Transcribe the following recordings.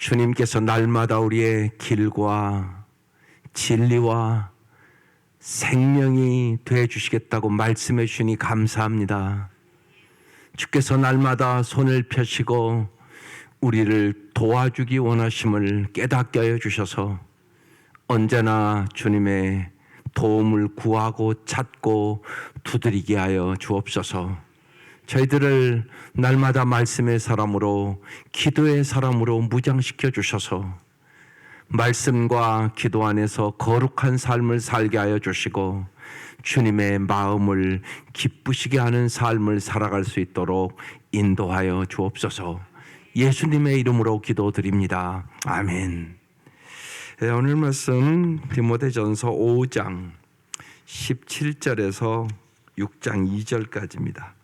주님께서 날마다 우리의 길과 진리와 생명이 되어 주시겠다고 말씀해 주시니 감사합니다. 주께서 날마다 손을 펴시고 우리를 도와주기 원하심을 깨닫게 하여 주셔서 언제나 주님의 도움을 구하고 찾고 두드리게 하여 주옵소서. 저희들을 날마다 말씀의 사람으로, 기도의 사람으로 무장시켜 주셔서 말씀과 기도 안에서 거룩한 삶을 살게 하여 주시고 주님의 마음을 기쁘시게 하는 삶을 살아갈 수 있도록 인도하여 주옵소서. 예수님의 이름으로 기도드립니다. 아멘. 오늘 말씀 디모데전서 5장 17절에서 6장 2절까지입니다.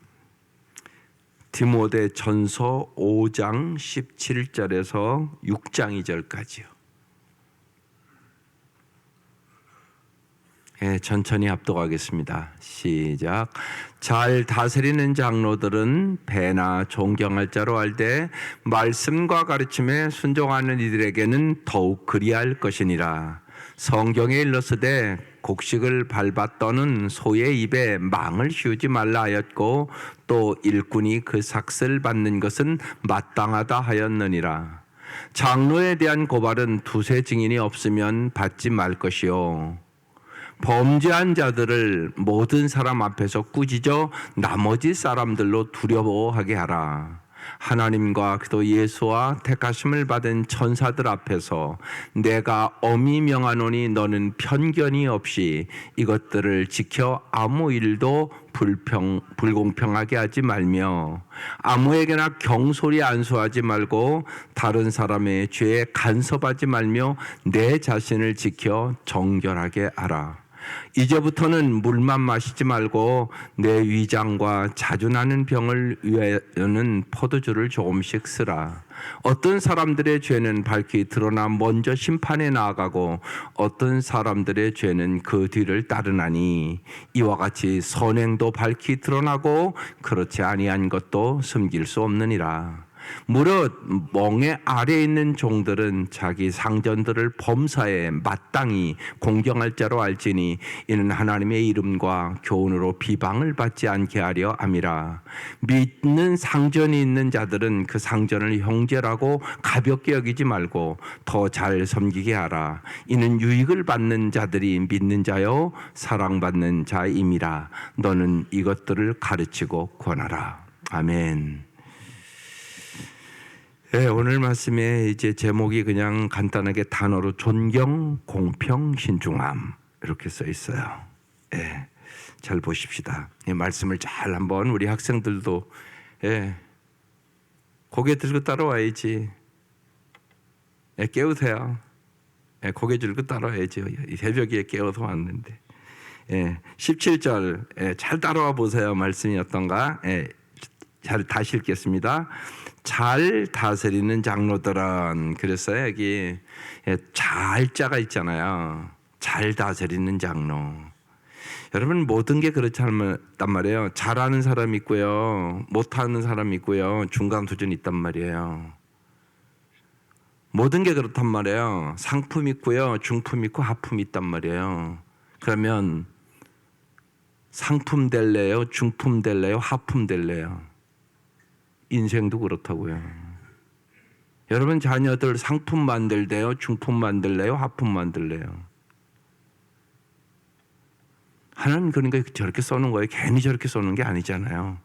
디모데전서 5장 17절에서 6장 2절까지요. 천천히 합독하겠습니다. 시작. 잘 다스리는 장로들은 배나 존경할 자로 알되 말씀과 가르침에 순종하는 이들에게는 더욱 그리할 것이니라. 성경에 일렀으되 곡식을 밟아 떠는 소의 입에 망을 씌우지 말라 하였고 또 일꾼이 그 삭슬 받는 것은 마땅하다 하였느니라. 장로에 대한 고발은 두세 증인이 없으면 받지 말 것이요 범죄한 자들을 모든 사람 앞에서 꾸짖어 나머지 사람들로 두려워하게 하라. 하나님과 그도 예수와 택하심을 받은 천사들 앞에서 내가 엄히 명하노니 너는 편견이 없이 이것들을 지켜 아무 일도 불공평하게 하지 말며 아무에게나 경솔히 안수하지 말고 다른 사람의 죄에 간섭하지 말며 내 자신을 지켜 정결하게 하라. 이제부터는 물만 마시지 말고 내 위장과 자주 나는 병을 위하여는 포도주를 조금씩 쓰라. 어떤 사람들의 죄는 밝히 드러나 먼저 심판에 나아가고 어떤 사람들의 죄는 그 뒤를 따르나니 이와 같이 선행도 밝히 드러나고 그렇지 아니한 것도 숨길 수 없느니라. 무릇 멍에 아래에 있는 종들은 자기 상전들을 범사에 마땅히 공경할 자로 알지니 이는 하나님의 이름과 교훈으로 비방을 받지 않게 하려 함이라. 믿는 상전이 있는 자들은 그 상전을 형제라고 가볍게 여기지 말고 더 잘 섬기게 하라. 이는 유익을 받는 자들이 믿는 자요 사랑받는 자임이라. 너는 이것들을 가르치고 권하라. 아멘. 네, 오늘 말씀에 이제 제목이 그냥 간단하게 단어로 존경, 공평, 신중함 이렇게 써 있어요. 네, 잘 보십시다. 이 말씀을 잘 한번 우리 학생들도 고개 들고 따라와야지. 깨우세요. 고개 들고 따라와야지. 새벽에 깨워서 왔는데. 17절 잘 따라와 보세요. 말씀이 어떤가? 잘 다시 읽겠습니다. 잘 다스리는 장로들은, 그랬어요. 여기 잘자가 있잖아요. 잘 다스리는 장로. 여러분 모든 게 그렇지 않단 말이에요. 잘하는 사람 있고요, 못하는 사람 있고요, 중간 수준이 있단 말이에요. 모든 게 그렇단 말이에요. 상품 있고요, 중품 있고 하품 있단 말이에요. 그러면 상품 될래요, 중품 될래요, 하품 될래요? 인생도 그렇다고요. 여러분 자녀들 상품 만들래요, 중품 만들래요, 하품 만들래요? 하나님 그러니까 저렇게 써놓은 거예요. 괜히 저렇게 써놓은 게 아니잖아요.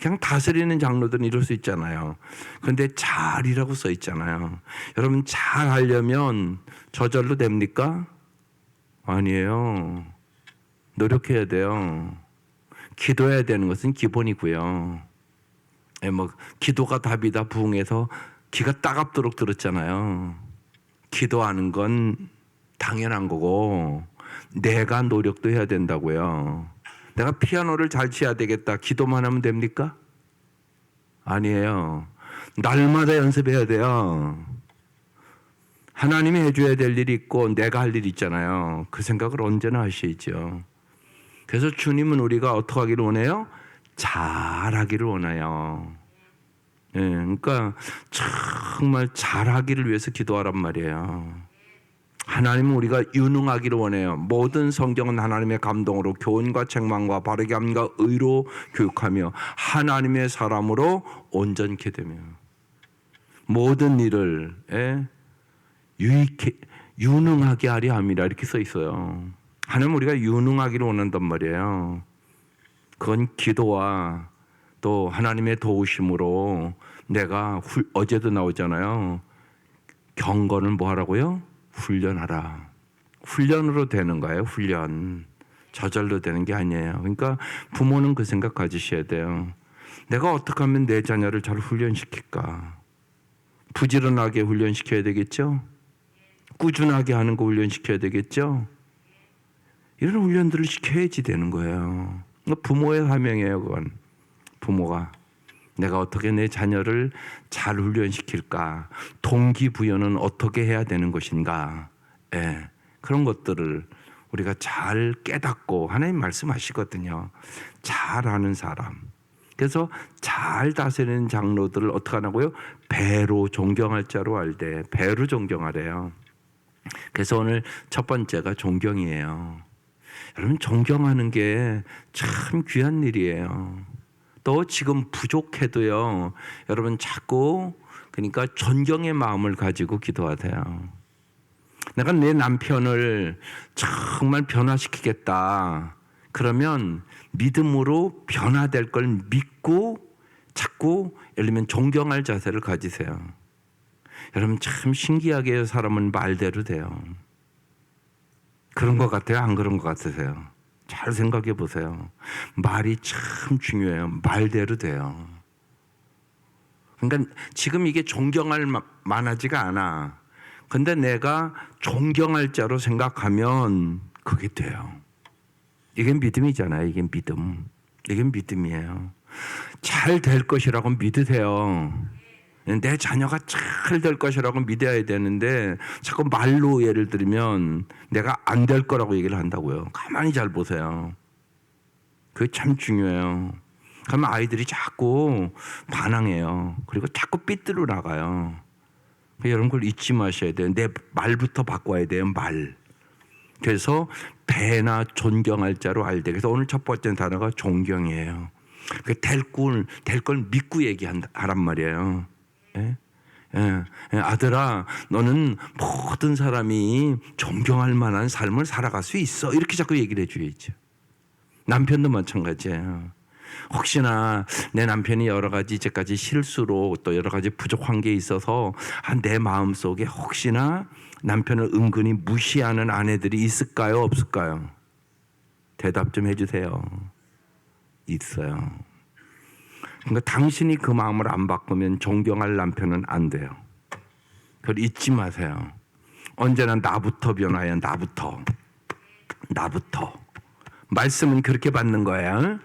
그냥 다스리는 장로들은 이럴 수 있잖아요. 그런데 잘이라고 써 있잖아요. 여러분 잘하려면 저절로 됩니까? 아니에요. 노력해야 돼요. 기도해야 되는 것은 기본이고요. 기도가 답이다 부흥에서 귀가 따갑도록 들었잖아요. 기도하는 건 당연한 거고 내가 노력도 해야 된다고요. 내가 피아노를 잘 쳐야 되겠다, 기도만 하면 됩니까? 아니에요. 날마다 연습해야 돼요. 하나님이 해줘야 될 일이 있고 내가 할 일이 있잖아요. 그 생각을 언제나 하시죠. 그래서 주님은 우리가 어떻게 하기를 원해요? 잘하기를 원해요. 예, 그러니까 정말 잘하기를 위해서 기도하란 말이에요. 하나님은 우리가 유능하기를 원해요. 모든 성경은 하나님의 감동으로 교훈과 책망과 바르게 함과 의로 교육하며 하나님의 사람으로 온전케 되며 모든 일을 유익해 유능하게 하려 함이라 이렇게 써 있어요. 하나님 우리가 유능하기를 원한단 말이에요. 그건 기도와 또 하나님의 도우심으로 내가 어제도 나오잖아요. 경건을 뭐 하라고요? 훈련하라. 훈련으로 되는 거예요. 훈련. 저절로 되는 게 아니에요. 그러니까 부모는 그 생각 가지셔야 돼요. 내가 어떻게 하면 내 자녀를 잘 훈련시킬까? 부지런하게 훈련시켜야 되겠죠? 꾸준하게 하는 거 훈련시켜야 되겠죠? 이런 훈련들을 시켜야지 되는 거예요. 부모의 사명이에요. 그건 부모가 내가 어떻게 내 자녀를 잘 훈련시킬까? 동기부여는 어떻게 해야 되는 것인가? 그런 것들을 우리가 잘 깨닫고 하나님 말씀하시거든요. 잘하는 사람. 그래서 잘 다스리는 장로들을 어떻게 하냐고요? 배로 존경할 자로 알되 배로 존경하래요. 그래서 오늘 첫 번째가 존경이에요. 여러분 존경하는 게 참 귀한 일이에요. 또 지금 부족해도요. 여러분 자꾸 그러니까 존경의 마음을 가지고 기도하세요. 내가 내 남편을 정말 변화시키겠다. 그러면 믿음으로 변화될 걸 믿고 자꾸 예를 들면 존경할 자세를 가지세요. 여러분 참 신기하게 사람은 말대로 돼요. 그런 것 같아요? 안 그런 것 같으세요? 잘 생각해 보세요. 말이 참 중요해요. 말대로 돼요. 그러니까 지금 이게 존경할 만하지가 않아. 근데 내가 존경할 자로 생각하면 그게 돼요. 이게 믿음이잖아요. 이게 믿음. 이게 믿음이에요. 잘 될 것이라고 믿으세요. 내 자녀가 잘 될 것이라고 믿어야 되는데 자꾸 말로 예를 들면 내가 안 될 거라고 얘기를 한다고요. 가만히 잘 보세요. 그게 참 중요해요. 그러면 아이들이 자꾸 반항해요. 그리고 자꾸 삐뚤어 나가요. 이런 걸 잊지 마셔야 돼요. 내 말부터 바꿔야 돼요. 말. 그래서 배나 존경할 자로 알되. 그래서 오늘 첫 번째 단어가 존경이에요. 될 걸 믿고 얘기하란 말이에요. 아들아, 너는 모든 사람이 존경할 만한 삶을 살아갈 수 있어. 이렇게 자꾸 얘기를 해줘야죠. 남편도 마찬가지예요. 혹시나 내 남편이 여러 가지 이제까지 실수로 또 여러 가지 부족한 게 있어서 내 마음속에 혹시나 남편을 은근히 무시하는 아내들이 있을까요? 없을까요? 대답 좀 해주세요. 있어요. 그러니까 당신이 그 마음을 안 바꾸면 존경할 남편은 안 돼요. 그걸 잊지 마세요. 언제나 나부터 변화해요. 나부터. 말씀은 그렇게 받는 거예요.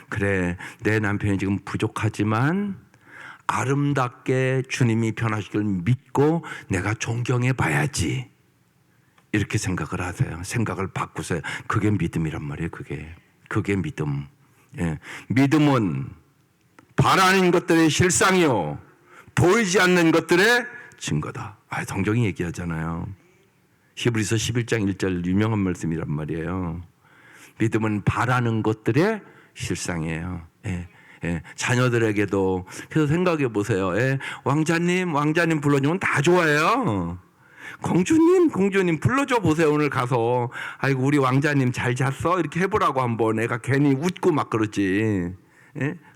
그래, 내 남편이 지금 부족하지만 아름답게 주님이 변화시킬 믿고 내가 존경해 봐야지. 이렇게 생각을 하세요. 생각을 바꾸세요. 그게 믿음이란 말이에요. 그게 믿음. 믿음은 바라는 것들의 실상이요 보이지 않는 것들의 증거다. 성경이 얘기하잖아요. 히브리서 11장 1절 유명한 말씀이란 말이에요. 믿음은 바라는 것들의 실상이에요. 자녀들에게도 그래서 생각해 보세요. 왕자님 불러주면 다 좋아해요. 공주님 불러줘 보세요. 오늘 가서 아이고 우리 왕자님 잘 잤어? 이렇게 해보라고 한번. 애가 괜히 웃고 막 그러지.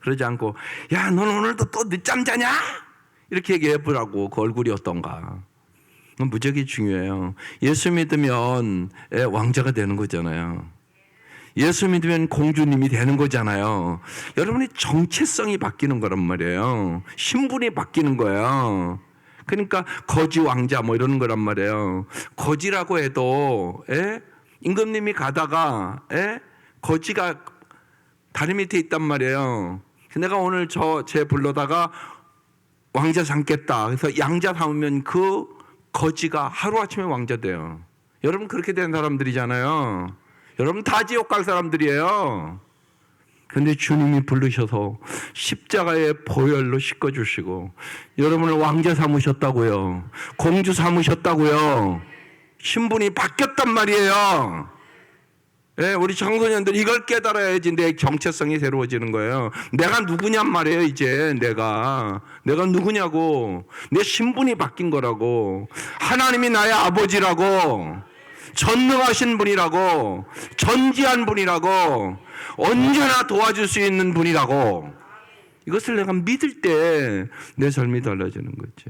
그러지 않고 야, 넌 오늘도 또 늦잠 자냐? 이렇게 얘기해보라고. 그 얼굴이 어떤가. 무지하게 중요해요. 예수 믿으면 왕자가 되는 거잖아요. 예수 믿으면 공주님이 되는 거잖아요. 여러분의 정체성이 바뀌는 거란 말이에요. 신분이 바뀌는 거예요. 그러니까 거지 왕자 뭐 이러는 거란 말이에요. 거지라고 해도 임금님이 가다가 거지가 다리 밑에 있단 말이에요. 내가 오늘 쟤 불러다가 왕자 삼겠다. 그래서 양자 삼으면 그 거지가 하루아침에 왕자 돼요. 여러분 그렇게 된 사람들이잖아요. 여러분 다 지옥 갈 사람들이에요. 근데 주님이 부르셔서 십자가의 보혈로 씻어주시고 여러분을 왕자 삼으셨다고요. 공주 삼으셨다고요. 신분이 바뀌었단 말이에요. 예, 우리 청소년들 이걸 깨달아야지 내 정체성이 새로워지는 거예요. 내가 누구냔 말이에요. 이제 내가 누구냐고. 내 신분이 바뀐 거라고. 하나님이 나의 아버지라고. 전능하신 분이라고. 전지한 분이라고. 언제나 도와줄 수 있는 분이라고. 이것을 내가 믿을 때 내 삶이 달라지는 거죠.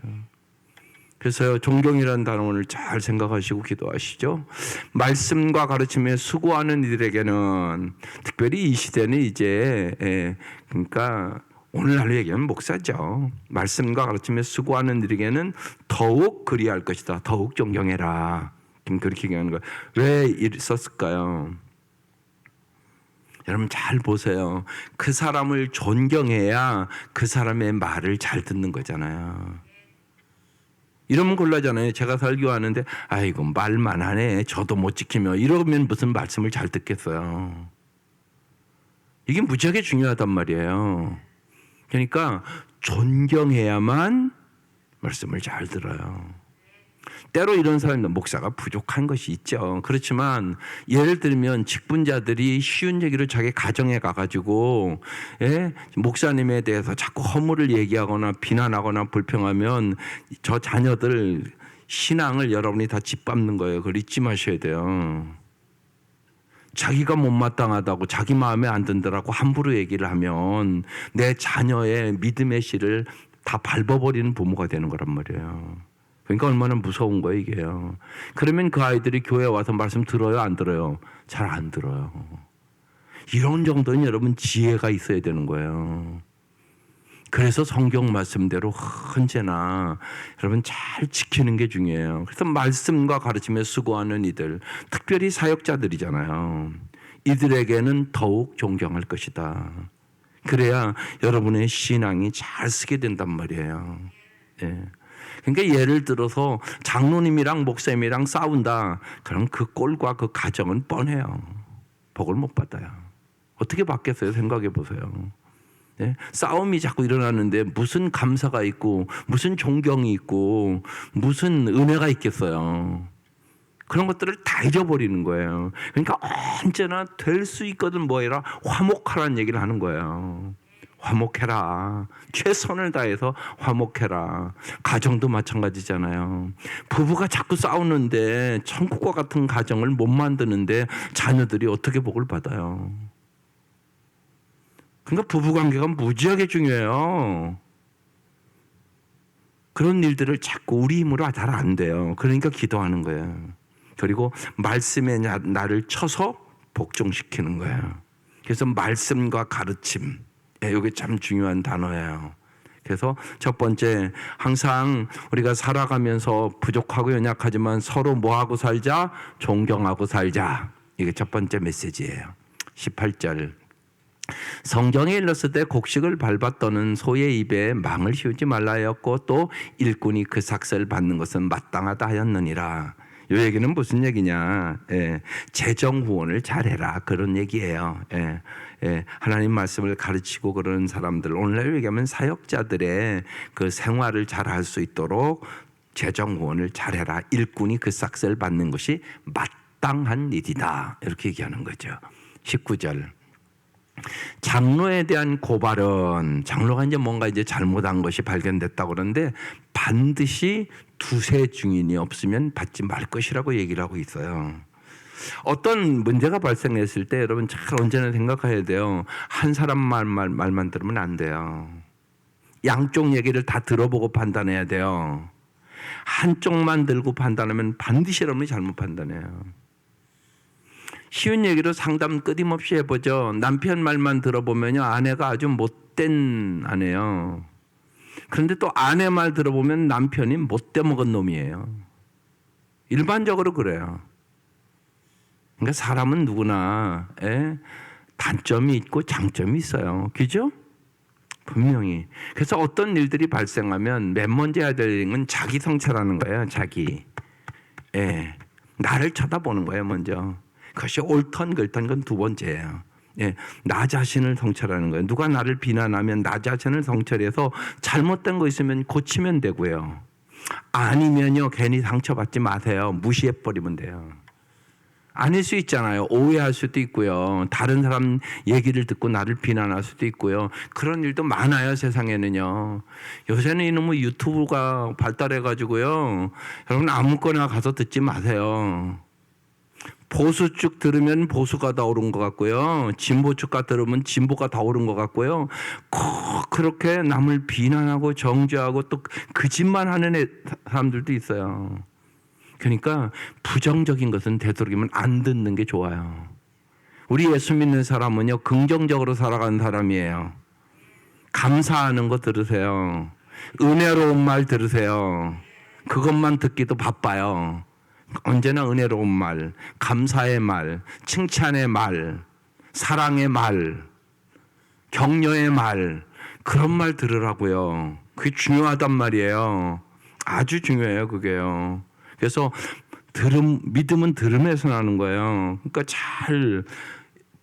그래서 존경이라는 단어 오늘 잘 생각하시고 기도하시죠. 말씀과 가르침에 수고하는 이들에게는, 특별히 이 시대는 이제 그러니까 오늘날로 얘기하면 목사죠. 말씀과 가르침에 수고하는 이들에게는 더욱 그리할 것이다. 더욱 존경해라. 그렇게 얘기하는 거예요. 왜 있었을까요? 여러분 잘 보세요. 그 사람을 존경해야 그 사람의 말을 잘 듣는 거잖아요. 이러면 곤란하잖아요. 제가 설교하는데 아이고 말만 하네. 저도 못 지키며 이러면 무슨 말씀을 잘 듣겠어요. 이게 무지하게 중요하단 말이에요. 그러니까 존경해야만 말씀을 잘 들어요. 때로 이런 사람들 목사가 부족한 것이 있죠. 그렇지만 예를 들면 직분자들이 쉬운 얘기를 자기 가정에 가가지고 목사님에 대해서 자꾸 허물을 얘기하거나 비난하거나 불평하면 저 자녀들 신앙을 여러분이 다 짓밟는 거예요. 그걸 잊지 마셔야 돼요. 자기가 못마땅하다고 자기 마음에 안 든다라고 함부로 얘기를 하면 내 자녀의 믿음의 씨를 다 밟아버리는 부모가 되는 거란 말이에요. 그러니까 얼마나 무서운 거예요 이게요. 그러면 그 아이들이 교회에 와서 말씀 들어요 안 들어요? 잘 안 들어요. 이런 정도는 여러분 지혜가 있어야 되는 거예요. 그래서 성경 말씀대로 언제나 여러분 잘 지키는 게 중요해요. 그래서 말씀과 가르침에 수고하는 이들, 특별히 사역자들이잖아요. 이들에게는 더욱 존경할 것이다. 그래야 여러분의 신앙이 잘 쓰게 된단 말이에요. 네. 그러니까 예를 들어서 장로님이랑 목사님이랑 싸운다. 그럼 그 꼴과 그 가정은 뻔해요. 복을 못 받아요. 어떻게 받겠어요? 생각해 보세요. 네? 싸움이 자꾸 일어나는데 무슨 감사가 있고 무슨 존경이 있고 무슨 은혜가 있겠어요. 그런 것들을 다 잊어버리는 거예요. 그러니까 언제나 될 수 있거든 뭐해라 화목하라는 얘기를 하는 거예요. 화목해라. 최선을 다해서 화목해라. 가정도 마찬가지잖아요. 부부가 자꾸 싸우는데 천국과 같은 가정을 못 만드는데 자녀들이 어떻게 복을 받아요? 그러니까 부부관계가 무지하게 중요해요. 그런 일들을 자꾸 우리 힘으로 잘 안 돼요. 그러니까 기도하는 거예요. 그리고 말씀에 나를 쳐서 복종시키는 거예요. 그래서 말씀과 가르침, 이게 참 중요한 단어예요. 그래서 첫 번째, 항상 우리가 살아가면서 부족하고 연약하지만 서로 뭐하고 살자? 존경하고 살자. 이게 첫 번째 메시지예요. 18절. 성경에 일렀을 때 곡식을 밟았더는 소의 입에 망을 씌우지 말라 하였고 또 일꾼이 그 삭슬 받는 것은 마땅하다 하였느니라. 이 얘기는 무슨 얘기냐? 재정 후원을 잘해라 그런 얘기예요. 하나님 말씀을 가르치고 그러는 사람들, 오늘날 얘기하면 사역자들의 그 생활을 잘할 수 있도록 재정 후원을 잘해라. 일꾼이 그 삭슬 받는 것이 마땅한 일이다. 이렇게 얘기하는 거죠. 19절. 장로에 대한 고발은 장로가 이제 뭔가 이제 잘못한 것이 발견됐다고 그러는데 반드시 두세 증인이 없으면 받지 말 것이라고 얘기를 하고 있어요. 어떤 문제가 발생했을 때 여러분 잘 언제나 생각해야 돼요. 한 사람 말만 들으면 안 돼요. 양쪽 얘기를 다 들어보고 판단해야 돼요. 한쪽만 들고 판단하면 반드시 여러분이 잘못 판단해요. 쉬운 얘기로 상담 끊임없이 해보죠. 남편 말만 들어보면요 아내가 아주 못된 아내예요. 그런데 또 아내 말 들어보면 남편이 못돼 먹은 놈이에요. 일반적으로 그래요. 그러니까 사람은 누구나 단점이 있고 장점이 있어요. 그죠? 분명히. 그래서 어떤 일들이 발생하면 맨 먼저 해야 될 일은 자기 성찰하는 거예요. 자기. 나를 쳐다보는 거예요. 먼저. 그것이 옳던 그렇던 건 두 번째예요. 예, 나 자신을 성찰하는 거예요. 누가 나를 비난하면 나 자신을 성찰해서 잘못된 거 있으면 고치면 되고요. 아니면요, 괜히 상처받지 마세요. 무시해버리면 돼요. 아닐 수 있잖아요. 오해할 수도 있고요. 다른 사람 얘기를 듣고 나를 비난할 수도 있고요. 그런 일도 많아요, 세상에는요. 요새는 이놈의 유튜브가 발달해가지고요. 여러분 아무거나 가서 듣지 마세요. 보수 쪽 들으면 보수가 더 옳은 것 같고요. 진보 쪽가 들으면 진보가 더 옳은 것 같고요. 꼭 그렇게 남을 비난하고 정죄하고 또 그 짓만 하는 사람들도 있어요. 그러니까 부정적인 것은 되도록이면 안 듣는 게 좋아요. 우리 예수 믿는 사람은요, 긍정적으로 살아가는 사람이에요. 감사하는 거 들으세요. 은혜로운 말 들으세요. 그것만 듣기도 바빠요. 언제나 은혜로운 말, 감사의 말, 칭찬의 말, 사랑의 말, 격려의 말, 그런 말 들으라고요. 그게 중요하단 말이에요. 아주 중요해요, 그게요. 그래서 믿음은 들음에서 나는 거예요. 그러니까 잘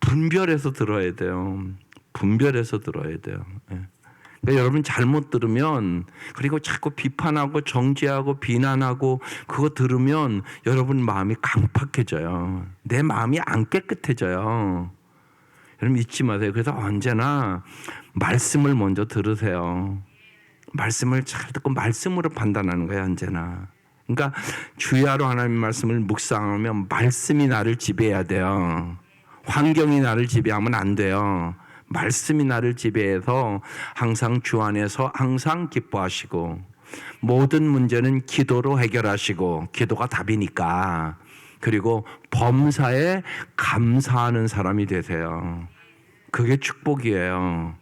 분별해서 들어야 돼요. 분별해서 들어야 돼요. 그러니까 여러분 잘못 들으면, 그리고 자꾸 비판하고 정죄하고 비난하고 그거 들으면 여러분 마음이 강팍해져요. 내 마음이 안 깨끗해져요. 여러분 잊지 마세요. 그래서 언제나 말씀을 먼저 들으세요. 말씀을 잘 듣고 말씀으로 판단하는 거예요, 언제나. 그러니까 주야로 하나님의 말씀을 묵상하면 말씀이 나를 지배해야 돼요. 환경이 나를 지배하면 안 돼요. 말씀이 나를 지배해서 항상 주 안에서 항상 기뻐하시고, 모든 문제는 기도로 해결하시고, 기도가 답이니까. 그리고 범사에 감사하는 사람이 되세요. 그게 축복이에요.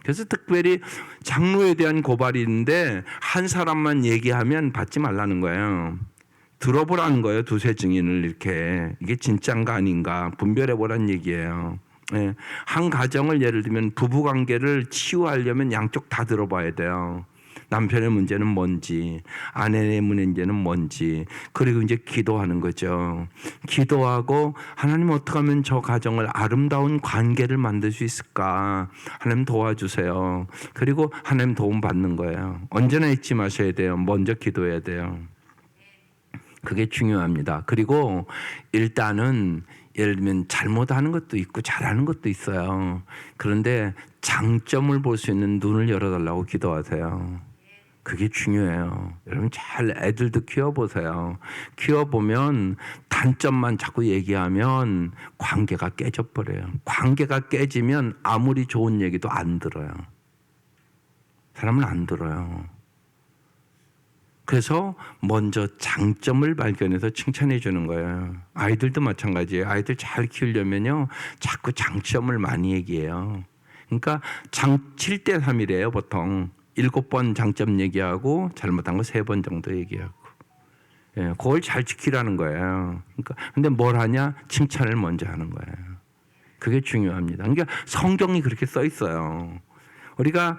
그래서 특별히 장로에 대한 고발이 있는데 한 사람만 얘기하면 받지 말라는 거예요. 들어보라는 거예요. 두세 증인을 이렇게. 이게 진짜인가 아닌가 분별해보라는 얘기예요. 예. 한 가정을 예를 들면 부부관계를 치유하려면 양쪽 다 들어봐야 돼요. 남편의 문제는 뭔지, 아내의 문제는 뭔지, 그리고 이제 기도하는 거죠. 기도하고 하나님 어떻게 하면 저 가정을 아름다운 관계를 만들 수 있을까? 하나님 도와주세요. 그리고 하나님 도움 받는 거예요. 언제나 잊지 마셔야 돼요. 먼저 기도해야 돼요. 그게 중요합니다. 그리고 일단은 예를 들면 잘못하는 것도 있고 잘하는 것도 있어요. 그런데 장점을 볼 수 있는 눈을 열어달라고 기도하세요. 그게 중요해요. 여러분 잘 애들도 키워보세요. 키워보면 단점만 자꾸 얘기하면 관계가 깨져버려요. 관계가 깨지면 아무리 좋은 얘기도 안 들어요. 사람은 안 들어요. 그래서 먼저 장점을 발견해서 칭찬해 주는 거예요. 아이들도 마찬가지예요. 아이들 잘 키우려면요, 자꾸 장점을 많이 얘기해요. 그러니까 7대 3이래요, 보통. 7번 장점 얘기하고 잘못한 거 3번 정도 얘기하고. 예, 그걸 잘 지키라는 거예요. 그러니까 근데 뭘 하냐? 칭찬을 먼저 하는 거예요. 그게 중요합니다. 그러니까 성경이 그렇게 써 있어요. 우리가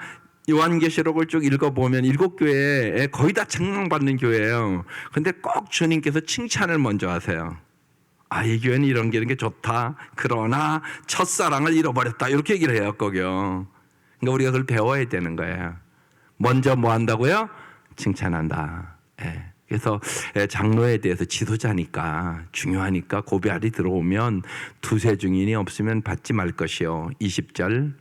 요한계시록을 쭉 읽어보면 7교회에 거의 다 책망받는 교회예요. 근데 꼭 주님께서 칭찬을 먼저 하세요. 아, 이 교회는 이런 게 좋다. 그러나 첫사랑을 잃어버렸다. 이렇게 얘기를 해요, 거기요. 그러니까 우리가 그걸 배워야 되는 거예요. 먼저 뭐 한다고요? 칭찬한다. 예. 그래서 장로에 대해서 지도자니까 중요하니까 고발이 들어오면 두세 증인이 없으면 받지 말 것이요. 20절.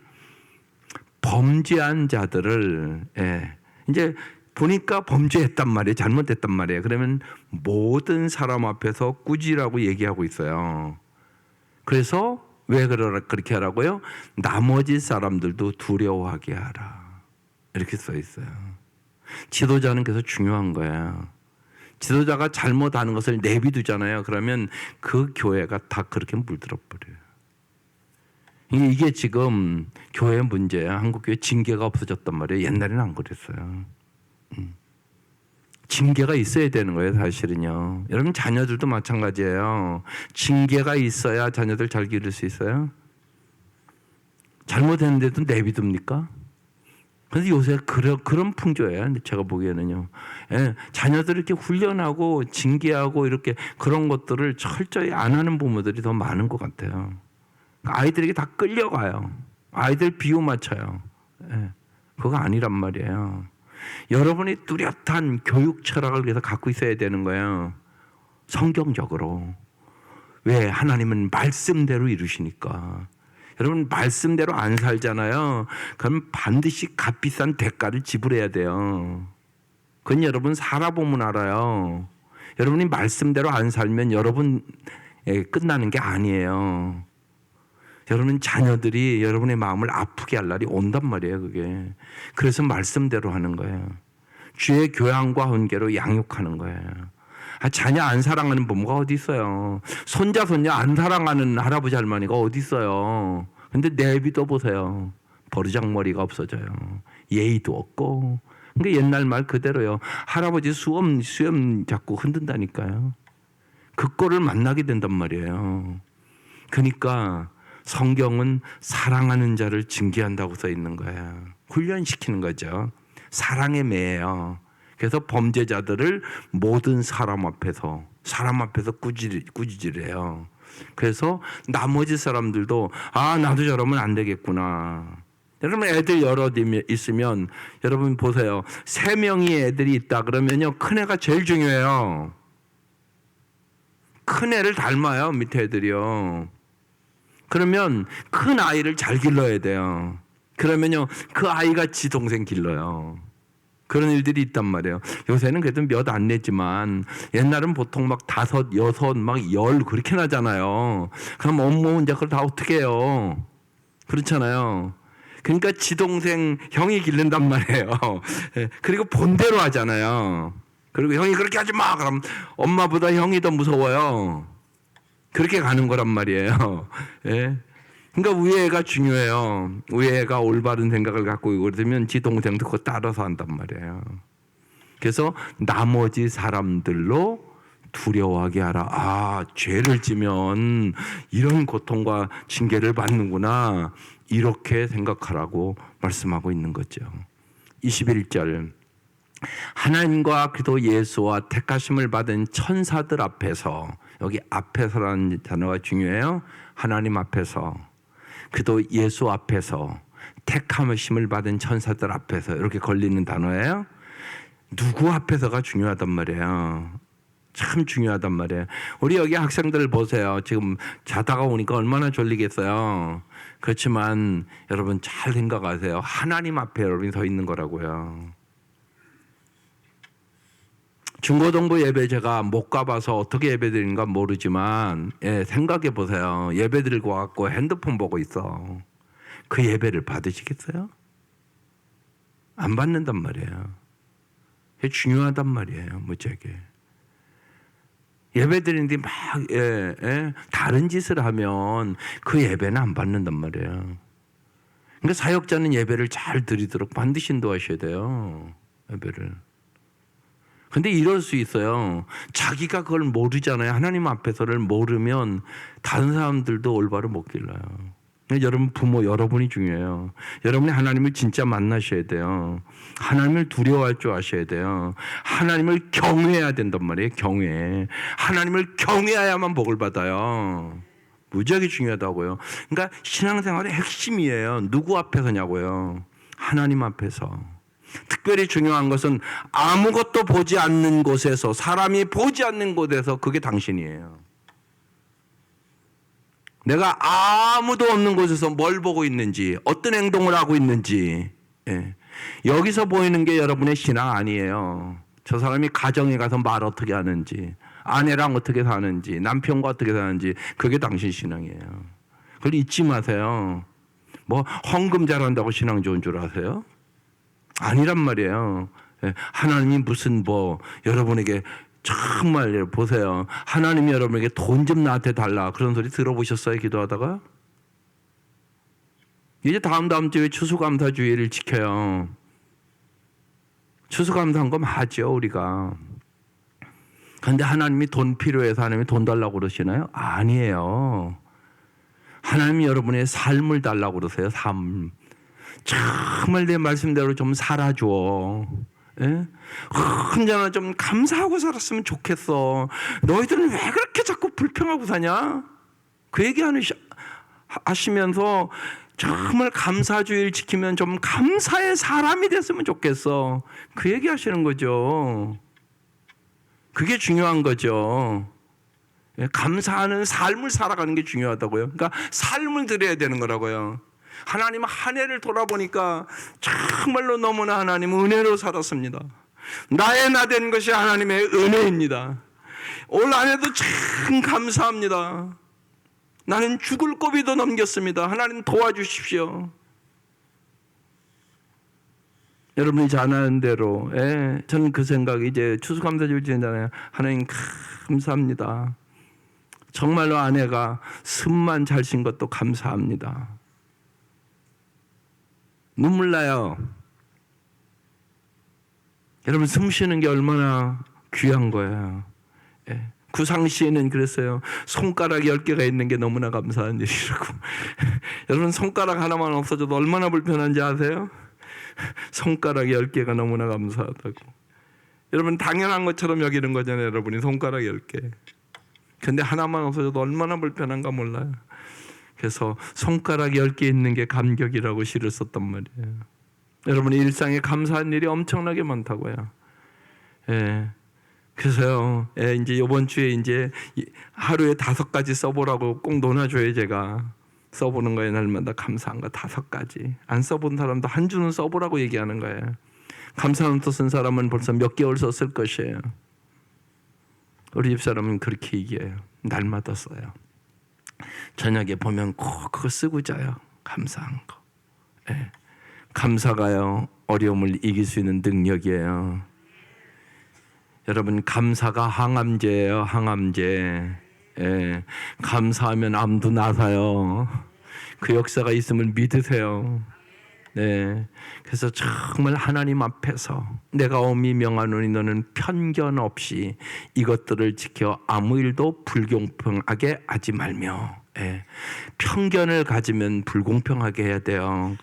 범죄한 자들을 이제 보니까 범죄했단 말이에요. 잘못했단 말이에요. 그러면 모든 사람 앞에서 꾸지라고 얘기하고 있어요. 그래서 왜 그렇게 하라고요? 나머지 사람들도 두려워하게 하라. 이렇게 써 있어요. 지도자는 그래서 중요한 거예요. 지도자가 잘못하는 것을 내비두잖아요. 그러면 그 교회가 다 그렇게 물들어 버려요. 이게 지금 교회 문제야. 한국 교회 징계가 없어졌단 말이에요. 옛날에는 안 그랬어요. 징계가 있어야 되는 거예요, 사실은요. 여러분 자녀들도 마찬가지예요. 징계가 있어야 자녀들 잘 기를 수 있어요. 잘못했는데도 내비둡니까? 그래서 요새 그런 풍조예요. 제가 보기에는요. 예, 자녀들을 이렇게 훈련하고 징계하고 이렇게 그런 것들을 철저히 안 하는 부모들이 더 많은 것 같아요. 아이들에게 다 끌려가요. 아이들 비유 맞춰요. 예, 그거 아니란 말이에요. 여러분이 뚜렷한 교육 철학을 그래서 갖고 있어야 되는 거예요. 성경적으로. 왜? 하나님은 말씀대로 이루시니까. 여러분 말씀대로 안 살잖아요. 그럼 반드시 값비싼 대가를 지불해야 돼요. 그건 여러분 살아보면 알아요. 여러분이 말씀대로 안 살면 여러분 끝나는 게 아니에요. 여러분 자녀들이 여러분의 마음을 아프게 할 날이 온단 말이에요. 그게. 그래서 말씀대로 하는 거예요. 주의 교양과 훈계로 양육하는 거예요. 자녀 안 사랑하는 부모가 어디 있어요. 손자 손녀 안 사랑하는 할아버지 할머니가 어디 있어요. 근데 내비둬 보세요. 버르장머리가 없어져요. 예의도 없고. 그러니까 옛날 말 그대로요. 할아버지 수염 자꾸 흔든다니까요. 그 꼴을 만나게 된단 말이에요. 그러니까 성경은 사랑하는 자를 징계한다고 써 있는 거예요. 훈련시키는 거죠. 사랑의 매예요. 그래서 범죄자들을 모든 사람 앞에서 꾸짖으래요. 그래서 나머지 사람들도 나도 저러면 안 되겠구나. 여러분 애들 여러 있으면 여러분 보세요. 3명이 애들이 있다 그러면요. 큰애가 제일 중요해요. 큰애를 닮아요. 밑에 애들이요. 그러면 큰 아이를 잘 길러야 돼요. 그러면요. 그 아이가 지 동생 길러요. 그런 일들이 있단 말이에요. 요새는 그래도 몇 안 내지만 옛날은 보통 막 5, 6, 막 10 그렇게 나잖아요. 그럼 엄마 혼자 그걸 다 어떻게 해요? 그렇잖아요. 그러니까 지 동생 형이 기른단 말이에요. 그리고 본대로 하잖아요. 그리고 형이 그렇게 하지 마. 그럼 엄마보다 형이 더 무서워요. 그렇게 가는 거란 말이에요. 예. 그러니까 위애가 중요해요. 위애가 올바른 생각을 갖고 있으면 지 동생도 그거 따라서 한단 말이에요. 그래서 나머지 사람들로 두려워하게 하라. 죄를 지면 이런 고통과 징계를 받는구나. 이렇게 생각하라고 말씀하고 있는 거죠. 21절. 하나님과 그리스도 예수와 택하심을 받은 천사들 앞에서, 여기 앞에서라는 단어가 중요해요. 하나님 앞에서, 그리스도 예수 앞에서, 택하심을 받은 천사들 앞에서, 이렇게 걸리는 단어예요. 누구 앞에서가 중요하단 말이에요. 참 중요하단 말이에요. 우리 여기 학생들 보세요. 지금 자다가 오니까 얼마나 졸리겠어요. 그렇지만 여러분 잘 생각하세요. 하나님 앞에 여러분이 서 있는 거라고요. 중고등부 예배 제가 못 가봐서 어떻게 예배 드리는가 모르지만 생각해 보세요. 예배 드리고 와갖고 핸드폰 보고 있어. 그 예배를 받으시겠어요? 안 받는단 말이에요. 그게 중요하단 말이에요. 무지하게. 예배 드리는데 막 다른 짓을 하면 그 예배는 안 받는단 말이에요. 그러니까 사역자는 예배를 잘 드리도록 반드시 인도하셔야 돼요. 예배를. 근데 이럴 수 있어요. 자기가 그걸 모르잖아요. 하나님 앞에서를 모르면 다른 사람들도 올바로 못 길러요. 여러분 부모 여러분이 중요해요. 여러분이 하나님을 진짜 만나셔야 돼요. 하나님을 두려워할 줄 아셔야 돼요. 하나님을 경외해야 된단 말이에요. 경외. 하나님을 경외해야만 복을 받아요. 무지하게 중요하다고요. 그러니까 신앙생활의 핵심이에요. 누구 앞에서냐고요. 하나님 앞에서. 특별히 중요한 것은 아무것도 보지 않는 곳에서, 사람이 보지 않는 곳에서 그게 당신이에요. 내가 아무도 없는 곳에서 뭘 보고 있는지, 어떤 행동을 하고 있는지, 여기서 보이는 게 여러분의 신앙 아니에요. 저 사람이 가정에 가서 말 어떻게 하는지, 아내랑 어떻게 사는지, 남편과 어떻게 사는지, 그게 당신 신앙이에요. 그걸 잊지 마세요. 뭐 헌금 잘한다고 신앙 좋은 줄 아세요? 아니란 말이에요. 하나님이 무슨 여러분에게 정말 보세요. 하나님이 여러분에게 돈 좀 나한테 달라. 그런 소리 들어보셨어요? 기도하다가? 이제 다음 주에 추수감사주의를 지켜요. 추수감사한 거 하죠, 우리가. 그런데 하나님이 돈 필요해서 하나님이 돈 달라고 그러시나요? 아니에요. 하나님이 여러분의 삶을 달라고 그러세요. 삶. 정말 내 말씀대로 좀 살아줘. 혼자나 좀 감사하고 살았으면 좋겠어. 너희들은 왜 그렇게 자꾸 불평하고 사냐? 그 얘기하는 하시면서 정말 감사주의를 지키면 좀 감사의 사람이 됐으면 좋겠어. 그 얘기 하시는 거죠. 그게 중요한 거죠. 감사하는 삶을 살아가는 게 중요하다고요. 그러니까 삶을 드려야 되는 거라고요. 하나님 한 해를 돌아보니까 정말로 너무나 하나님은 은혜로 살았습니다. 나의 나 된 것이 하나님의 은혜입니다. 올 한 해도 참 감사합니다. 나는 죽을 고비도 넘겼습니다. 하나님 도와주십시오. 여러분이 잘 아는 대로 저는 그 생각이 이제 추수감사절 지내잖아요. 하나님 감사합니다. 정말로 아내가 숨만 잘 쉰 것도 감사합니다. 눈물 나요. 여러분 숨 쉬는 게 얼마나 귀한 거예요. 구상시에는 그랬어요. 손가락 10개가 있는 게 너무나 감사한 일이라고. 여러분 손가락 하나만 없어져도 얼마나 불편한지 아세요? 손가락 10개가 너무나 감사하다고. 여러분 당연한 것처럼 여기는 거잖아요. 여러분이 손가락 10개. 근데 하나만 없어져도 얼마나 불편한가 몰라요. 그래서 손가락 10개 있는 게 감격이라고 시를 썼단 말이에요. 여러분이 일상에 감사한 일이 엄청나게 많다고요. 그래서요, 이제 이번 주에 이제 하루에 5가지 써보라고 꼭 논아줘요. 제가 써보는 거에 날마다 감사한 거 5가지. 안 써본 사람도 한 주는 써보라고 얘기하는 거예요. 감사한 노트 쓴 사람은 벌써 몇 개월 썼을 것이에요. 우리 집사람은 그렇게 얘기해요. 날마다 써요. 저녁에 보면 꼭 그거 쓰고 자요. 감사한 거. 감사가요, 어려움을 이길 수 있는 능력이에요. 여러분 감사가 항암제예요. 항암제. 감사하면 암도 나사요. 그 역사가 있음을 믿으세요. 그래서 정말 하나님 앞에서 내가 엄히 명하노니 너는 편견 없이 이것들을 지켜 아무 일도 불공평하게 하지 말며. 편견을 가지면 불공평하게 해야 돼요.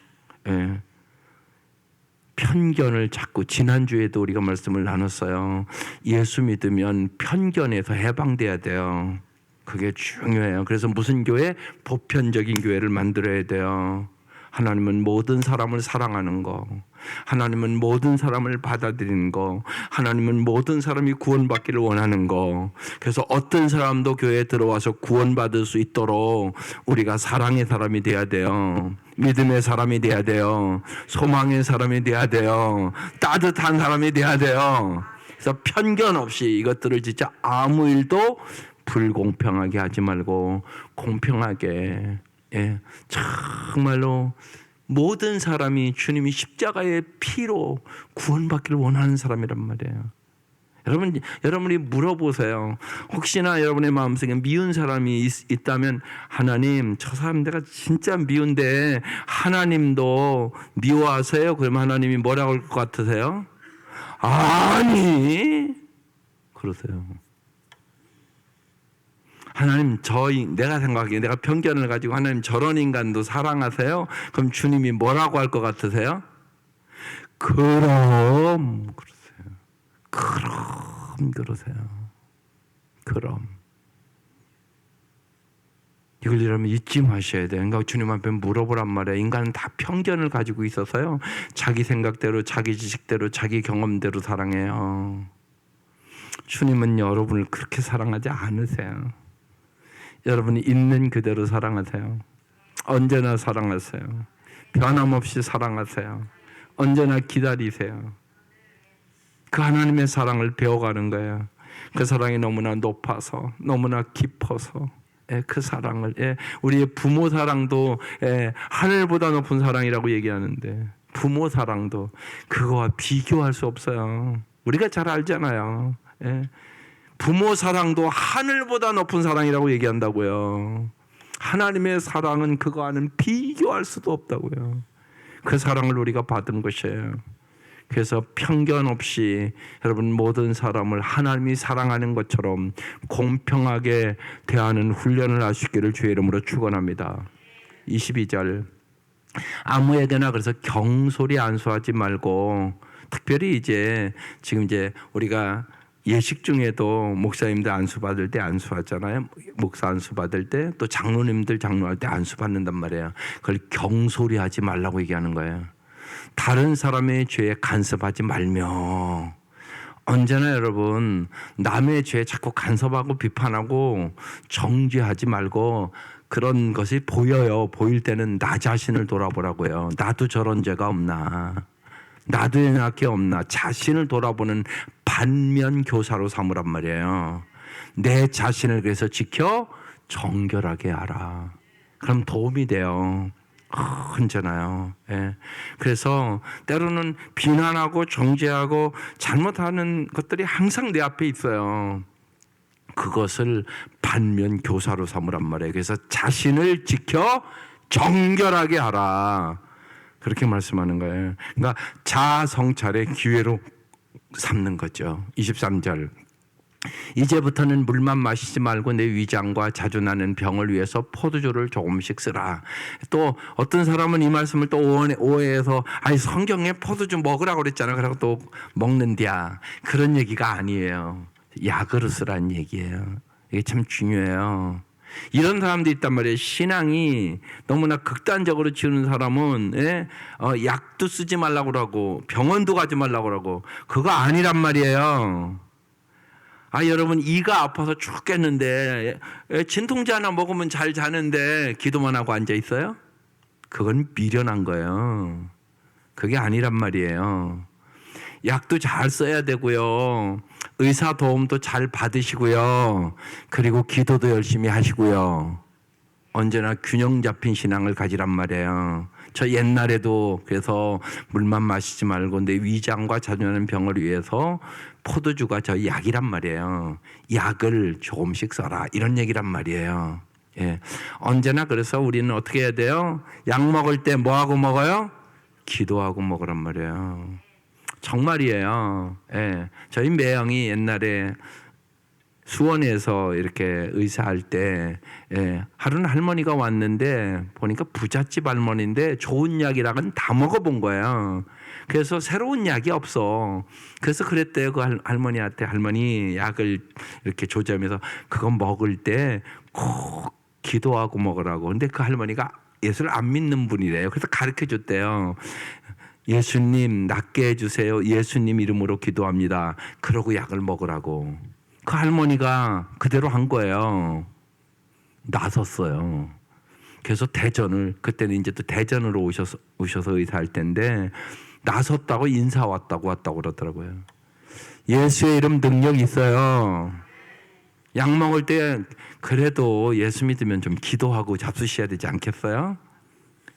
편견을 자꾸, 지난주에도 우리가 말씀을 나눴어요. 예수 믿으면 편견에서 해방돼야 돼요. 그게 중요해요. 그래서 무슨 교회? 보편적인 교회를 만들어야 돼요. 하나님은 모든 사람을 사랑하는 거, 하나님은 모든 사람을 받아들이는 거, 하나님은 모든 사람이 구원받기를 원하는 거. 그래서 어떤 사람도 교회에 들어와서 구원받을 수 있도록 우리가 사랑의 사람이 돼야 돼요. 믿음의 사람이 돼야 돼요. 소망의 사람이 돼야 돼요. 따뜻한 사람이 돼야 돼요. 그래서 편견 없이 이것들을 진짜 아무 일도 불공평하게 하지 말고 공평하게, 정말로 모든 사람이 주님이 십자가의 피로 구원받기를 원하는 사람이란 말이에요. 여러분이 물어보세요. 혹시나 여러분의 마음속에 미운 사람이 있다면, 하나님, 저 사람 내가 진짜 미운데 하나님도 미워하세요? 그러면 하나님이 뭐라고 할 것 같으세요? 아니, 그러세요. 하나님, 내가 생각하기에 내가 편견을 가지고 하나님 저런 인간도 사랑하세요? 그럼 주님이 뭐라고 할 것 같으세요? 그럼 그러세요. 그럼. 이걸 여러분 잊지 마셔야 돼요. 그러니까 주님 앞에 물어보란 말이에요. 인간은 다 편견을 가지고 있어서요. 자기 생각대로, 자기 지식대로, 자기 경험대로 사랑해요. 주님은 여러분을 그렇게 사랑하지 않으세요. 여러분이 있는 그대로 사랑하세요. 언제나 사랑하세요. 변함없이 사랑하세요. 언제나 기다리세요. 그 하나님의 사랑을 배워가는 거예요. 그 사랑이 너무나 높아서, 너무나 깊어서, 그 사랑을, 우리의 부모 사랑도 하늘보다 높은 사랑이라고 얘기하는데, 부모 사랑도 그거와 비교할 수 없어요. 우리가 잘 알잖아요. 부모 사랑도 하늘보다 높은 사랑이라고 얘기한다고요. 하나님의 사랑은 그거와는 비교할 수도 없다고요. 그 사랑을 우리가 받은 것이에요. 그래서 편견 없이 여러분 모든 사람을 하나님이 사랑하는 것처럼 공평하게 대하는 훈련을 하시기를 주의 이름으로 축원합니다. 22절, 아무에게나 그래서 경솔히 안수하지 말고, 특별히 지금 우리가 예식 중에도 목사님들 안수 받을 때 안수하잖아요. 목사 안수 받을 때 또 장로님들 장로할 때 안수 받는단 말이에요. 그걸 경솔히 하지 말라고 얘기하는 거예요. 다른 사람의 죄에 간섭하지 말며, 언제나 여러분 남의 죄에 자꾸 간섭하고 비판하고 정죄하지 말고, 그런 것이 보여요. 보일 때는 나 자신을 돌아보라고요. 나도 저런 죄가 없나, 나도 이렇게 없나, 자신을 돌아보는 반면 교사로 삼으란 말이에요. 내 자신을 그래서 지켜 정결하게 하라. 그럼 도움이 돼요. 언제나요. 예. 그래서 때로는 비난하고 정죄하고 잘못하는 것들이 항상 내 앞에 있어요. 그것을 반면 교사로 삼으란 말이에요. 그래서 자신을 지켜 정결하게 하라. 그렇게 말씀하는 거예요. 그러니까 자아 성찰의 기회로 삼는 거죠. 23절. 이제부터는 물만 마시지 말고 내 위장과 자주 나는 병을 위해서 포도주를 조금씩 쓰라. 또 어떤 사람은 이 말씀을 또 오해해서, 아니 성경에 포도주 먹으라고 그랬잖아, 그러고 또 먹는디야. 그런 얘기가 아니에요. 약으로 쓰라는 얘기예요. 이게 참 중요해요. 이런 사람도 있단 말이에요. 신앙이 너무나 극단적으로 지우는 사람은 약도 쓰지 말라고 그러고 병원도 가지 말라고 그러고, 그거 아니란 말이에요. 여러분 이가 아파서 죽겠는데 진통제 하나 먹으면 잘 자는데 기도만 하고 앉아 있어요? 그건 미련한 거예요. 그게 아니란 말이에요. 약도 잘 써야 되고요. 의사 도움도 잘 받으시고요. 그리고 기도도 열심히 하시고요. 언제나 균형 잡힌 신앙을 가지란 말이에요. 저 옛날에도 그래서 물만 마시지 말고 내 위장과 자주 나는 병을 위해서 포도주가 저 약이란 말이에요. 약을 조금씩 써라, 이런 얘기란 말이에요. 예. 언제나 그래서 우리는 어떻게 해야 돼요? 약 먹을 때 뭐하고 먹어요? 기도하고 먹으란 말이에요. 정말이에요. 예. 저희 매형이 옛날에 수원에서 이렇게 의사할 때 하루는 할머니가 왔는데 보니까 부잣집 할머니인데 좋은 약이랑은 다 먹어본 거예요. 그래서 새로운 약이 없어. 그래서 그랬대요. 그 할머니한테, 할머니 약을 이렇게 조절하면서 그거 먹을 때 꼭 기도하고 먹으라고. 근데 그 할머니가 예수를 안 믿는 분이래요. 그래서 가르쳐 줬대요. 예수님 낫게 해주세요. 예수님 이름으로 기도합니다. 그러고 약을 먹으라고. 그 할머니가 그대로 한 거예요. 나섰어요. 그래서 대전을, 그때는 이제 또 대전으로 오셔서 의사할 때인데, 나섰다고 인사 왔다고 그러더라고요. 예수의 이름 능력 있어요. 약 먹을 때 그래도 예수 믿으면 좀 기도하고 잡수셔야 되지 않겠어요?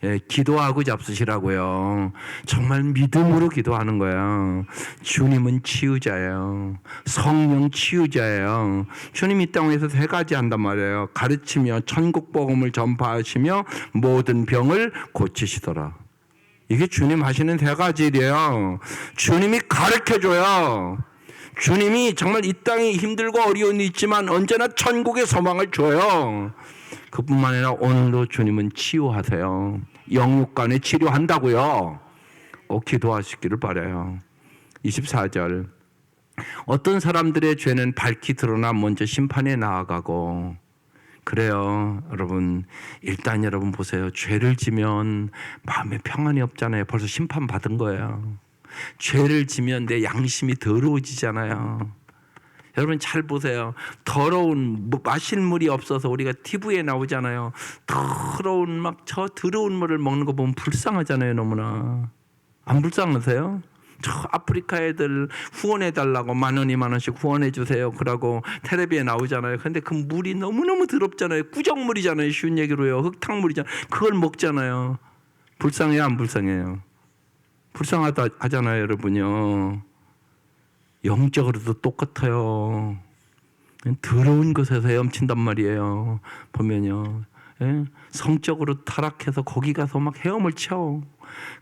예, 기도하고 잡수시라고요. 정말 믿음으로 기도하는 거예요. 주님은 치유자예요. 성령 치유자예요. 주님 이 땅에서 세 가지 한단 말이에요. 가르치며 천국 복음을 전파하시며 모든 병을 고치시더라. 이게 주님 하시는 세 가지 일이에요. 주님이 가르쳐줘요. 주님이 정말 이 땅이 힘들고 어려운 일이 있지만 언제나 천국의 소망을 줘요. 그뿐만 아니라 오늘도 주님은 치유하세요. 영육간에 치료한다고요. 기도하시기를 바라요. 24절. 어떤 사람들의 죄는 밝히 드러나 먼저 심판에 나아가고. 그래요. 여러분, 일단 여러분 보세요. 죄를 지면 마음에 평안이 없잖아요. 벌써 심판받은 거예요. 죄를 지면 내 양심이 더러워지잖아요. 여러분 잘 보세요. 더러운 마실 물이 없어서 우리가 TV에 나오잖아요. 더러운 막 저 더러운 물을 먹는 거 보면 불쌍하잖아요. 너무나. 안 불쌍하세요? 저 아프리카 애들 후원해 달라고 10,000원, 20,000원씩 후원해 주세요. 그러고 텔레비에 나오잖아요. 근데 그 물이 너무너무 더럽잖아요. 꾸정물이잖아요. 쉬운 얘기로요. 흙탕물이잖아요. 그걸 먹잖아요. 불쌍해요, 안 불쌍해요? 불쌍하다 하잖아요, 여러분요. 영적으로도 똑같아요. 더러운 것에서 헤엄친단 말이에요. 보면요. 예? 성적으로 타락해서 거기 가서 막 헤엄을 쳐.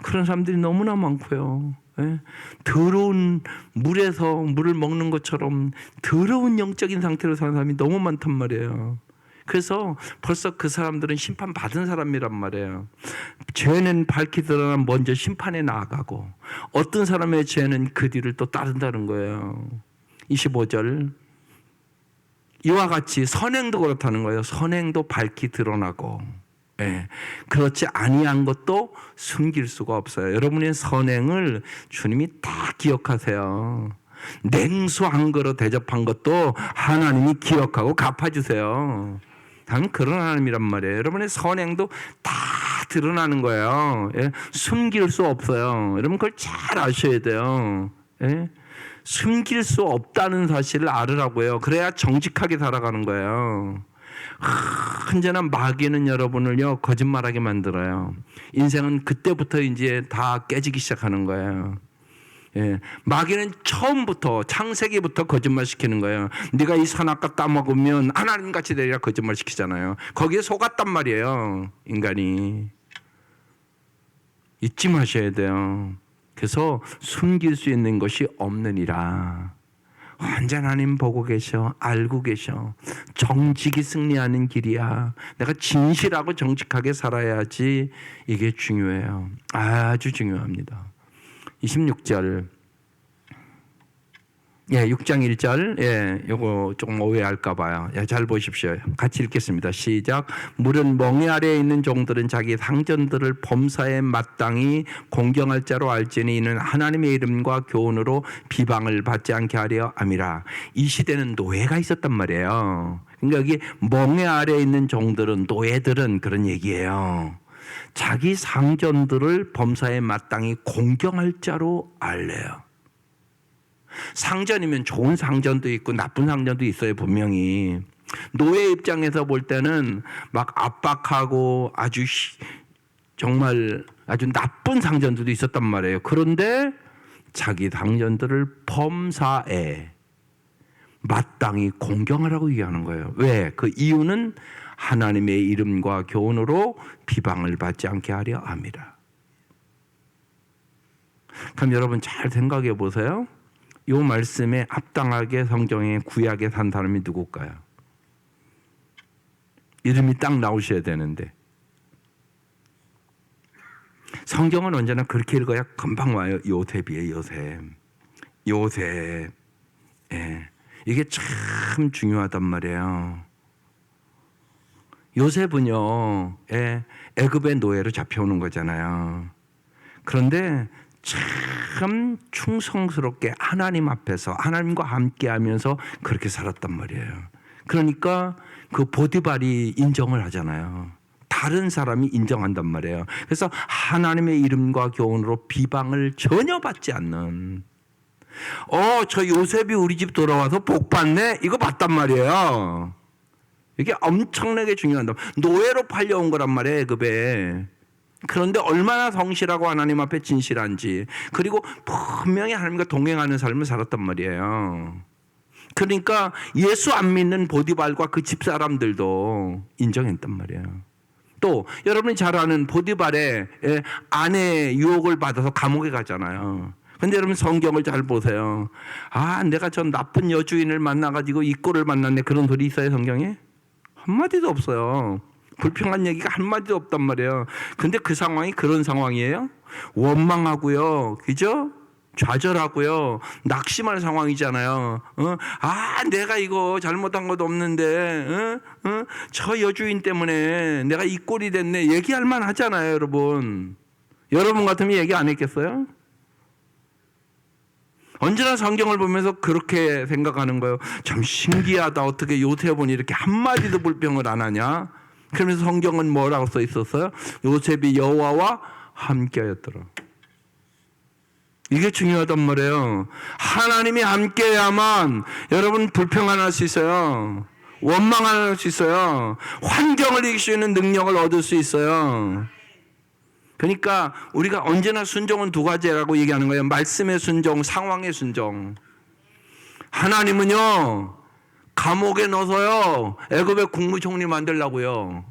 그런 사람들이 너무나 많고요. 예? 더러운 물에서 물을 먹는 것처럼 더러운 영적인 상태로 사는 사람이 너무 많단 말이에요. 그래서 벌써 그 사람들은 심판받은 사람이란 말이에요. 죄는 밝히 드러나 먼저 심판에 나아가고 어떤 사람의 죄는 그 뒤를 또 따른다는 거예요. 25절 이와 같이 선행도 그렇다는 거예요. 선행도 밝히 드러나고 그렇지 아니한 것도 숨길 수가 없어요. 여러분의 선행을 주님이 다 기억하세요. 냉수 한 그릇 대접한 것도 하나님이 기억하고 갚아주세요. 단 그런 하나님이란 말이에요. 여러분의 선행도 다 드러나는 거예요. 숨길 수 없어요. 여러분 그걸 잘 아셔야 돼요. 숨길 수 없다는 사실을 알으라고요. 그래야 정직하게 살아가는 거예요. 언제나 마귀는 여러분을요 거짓말하게 만들어요. 인생은 그때부터 이제 다 깨지기 시작하는 거예요. 마귀는 처음부터 창세기부터 거짓말 시키는 거예요. 네가 이 선악과 따먹으면 하나님같이 되리라 거짓말 시키잖아요. 거기에 속았단 말이에요. 인간이. 잊지 마셔야 돼요. 그래서 숨길 수 있는 것이 없느니라. 언제나 하나님 보고 계셔. 알고 계셔. 정직이 승리하는 길이야. 내가 진실하고 정직하게 살아야지. 이게 중요해요. 아주 중요합니다. 26절 6장 1절 요거 조금 오해할까 봐요. 잘 보십시오. 같이 읽겠습니다. 시작. 물은 멍에 아래에 있는 종들은 자기 상전들을 범사에 마땅히 공경할 자로 알지니 이는 하나님의 이름과 교훈으로 비방을 받지 않게 하려 함이라. 이 시대는 노예가 있었단 말이에요. 그러니까 여기 멍에 아래에 있는 종들은 노예들은 그런 얘기예요. 자기 상전들을 범사에 마땅히 공경할 자로 알래요. 상전이면 좋은 상전도 있고 나쁜 상전도 있어요. 분명히 노예 입장에서 볼 때는 막 압박하고 정말 아주 나쁜 상전들도 있었단 말이에요. 그런데 자기 상전들을 범사에 마땅히 공경하라고 얘기하는 거예요. 왜? 그 이유는 하나님의 이름과 교훈으로 비방을 받지 않게 하려 함이라. 그럼 여러분 잘 생각해 보세요. 이 말씀에 합당하게 성경에 구약에 산 사람이 누굴까요? 이름이 딱 나오셔야 되는데 성경은 언제나 그렇게 읽어야 금방 와요. 요셉이에요. 요셉. 이게 참 중요하단 말이에요. 요셉은요 애굽의 노예로 잡혀오는 거잖아요. 그런데 참 충성스럽게 하나님 앞에서 하나님과 함께하면서 그렇게 살았단 말이에요. 그러니까 그 보디발이 인정을 하잖아요. 다른 사람이 인정한단 말이에요. 그래서 하나님의 이름과 교훈으로 비방을 전혀 받지 않는 저 요셉이 우리 집 돌아와서 복 받네? 이거 봤단 말이에요. 이게 엄청나게 중요하다. 노예로 팔려온 거란 말이에요. 애굽에. 그런데 얼마나 성실하고 하나님 앞에 진실한지 그리고 분명히 하나님과 동행하는 삶을 살았단 말이에요. 그러니까 예수 안 믿는 보디발과 그 집사람들도 인정했단 말이에요. 또 여러분이 잘 아는 보디발의 아내 유혹을 받아서 감옥에 가잖아요. 근데 여러분 성경을 잘 보세요. 내가 전 나쁜 여주인을 만나가지고 이 꼴을 만났네. 그런 소리 있어요 성경에? 한마디도 없어요. 불평한 얘기가 한마디도 없단 말이에요. 근데 그 상황이 그런 상황이에요? 원망하고요. 그죠? 좌절하고요. 낙심할 상황이잖아요. 내가 이거 잘못한 것도 없는데 저 여주인 때문에 내가 이 꼴이 됐네. 얘기할 만 하잖아요. 여러분 같으면 얘기 안 했겠어요? 언제나 성경을 보면서 그렇게 생각하는 거예요. 참 신기하다. 어떻게 요셉은 이렇게 한마디도 불평을 안 하냐? 그러면서 성경은 뭐라고 써 있었어요? 요셉이 여호와와 함께하였더라. 이게 중요하단 말이에요. 하나님이 함께해야만 여러분 불평 안 할 수 있어요. 원망 안 할 수 있어요. 환경을 이길 수 있는 능력을 얻을 수 있어요. 그러니까 우리가 언제나 순종은 두 가지라고 얘기하는 거예요. 말씀의 순종, 상황의 순종. 하나님은요 감옥에 넣어서요 애굽의 국무총리 만들려고요.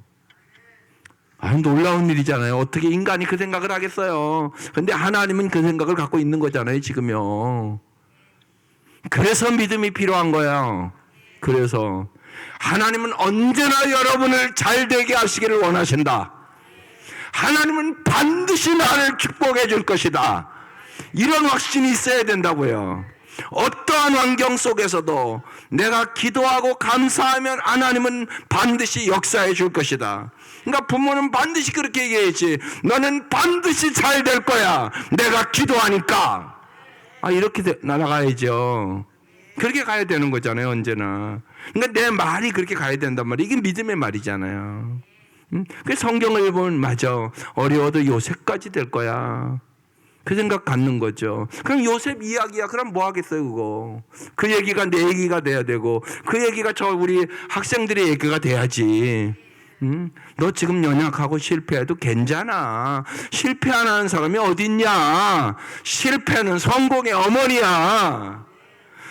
놀라운 일이잖아요. 어떻게 인간이 그 생각을 하겠어요. 근데 하나님은 그 생각을 갖고 있는 거잖아요 지금요. 그래서 믿음이 필요한 거예요. 그래서 하나님은 언제나 여러분을 잘 되게 하시기를 원하신다. 하나님은 반드시 나를 축복해 줄 것이다. 이런 확신이 있어야 된다고요. 어떠한 환경 속에서도 내가 기도하고 감사하면 하나님은 반드시 역사해 줄 것이다. 그러니까 부모는 반드시 그렇게 얘기했지. 너는 반드시 잘 될 거야. 내가 기도하니까. 이렇게 나아가야죠. 그렇게 가야 되는 거잖아요, 언제나. 그러니까 내 말이 그렇게 가야 된단 말이에요. 이게 믿음의 말이잖아요. 그래서 성경을 보면 맞아. 어려워도 요셉까지 될 거야. 그 생각 갖는 거죠. 그럼 요셉 이야기야. 그럼 뭐 하겠어요, 그거. 그 얘기가 내 얘기가 돼야 되고, 그 얘기가 우리 학생들의 얘기가 돼야지. 너 지금 연약하고 실패해도 괜찮아. 실패 안 하는 사람이 어딨냐. 실패는 성공의 어머니야.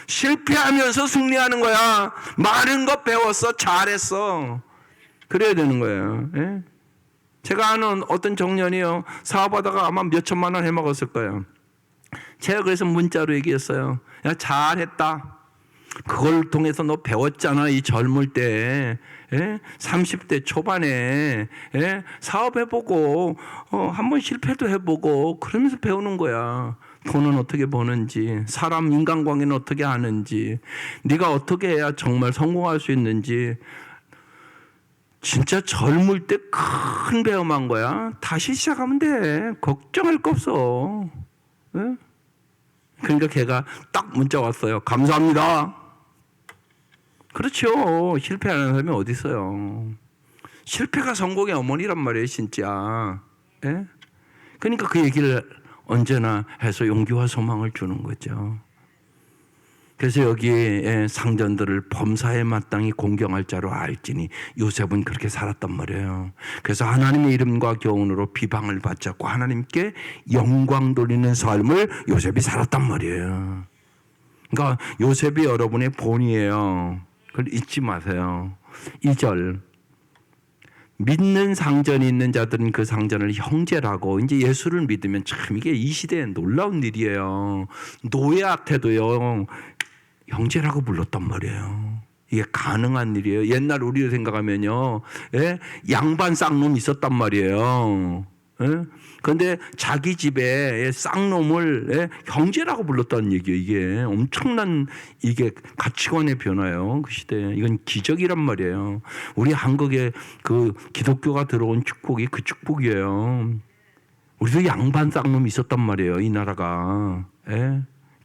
실패하면서 승리하는 거야. 많은 거 배웠어. 잘했어. 그래야 되는 거예요. 예? 제가 아는 어떤 청년이요, 사업하다가 아마 몇 천만 원 해먹었을 거예요. 제가 그래서 문자로 얘기했어요. 야, 잘했다. 그걸 통해서 너 배웠잖아. 이 젊을 때, 30대 초반에 사업해보고 한번 실패도 해보고 그러면서 배우는 거야. 돈은 어떻게 버는지, 사람 인간관계는 어떻게 하는지, 네가 어떻게 해야 정말 성공할 수 있는지. 진짜 젊을 때 큰 배움한 거야. 다시 시작하면 돼. 걱정할 거 없어. 네? 그러니까 걔가 딱 문자 왔어요. 감사합니다. 그렇죠. 실패하는 사람이 어디 있어요. 실패가 성공의 어머니란 말이에요, 진짜. 네? 그러니까 그 얘기를 언제나 해서 용기와 소망을 주는 거죠. 그래서 여기에 상전들을 범사에 마땅히 공경할 자로 알지니, 요셉은 그렇게 살았단 말이에요. 그래서 하나님의 이름과 교훈으로 비방을 받지 않고 하나님께 영광 돌리는 삶을 요셉이 살았단 말이에요. 그러니까 요셉이 여러분의 본이에요. 그걸 잊지 마세요. 2절, 믿는 상전이 있는 자들은 그 상전을 형제라고. 이제 예수를 믿으면 참 이게 이 시대에 놀라운 일이에요. 노예한테도요 형제라고 불렀단 말이에요. 이게 가능한 일이에요. 옛날 우리를 생각하면요, 양반 쌍놈 있었단 말이에요. 그런데 자기 집에 쌍놈을 형제라고 불렀다는 얘기예요. 이게 엄청난 이게 가치관의 변화예요. 그 시대에 이건 기적이란 말이에요. 우리 한국에 그 기독교가 들어온 축복이 그 축복이에요. 우리도 양반 쌍놈이 있었단 말이에요. 이 나라가.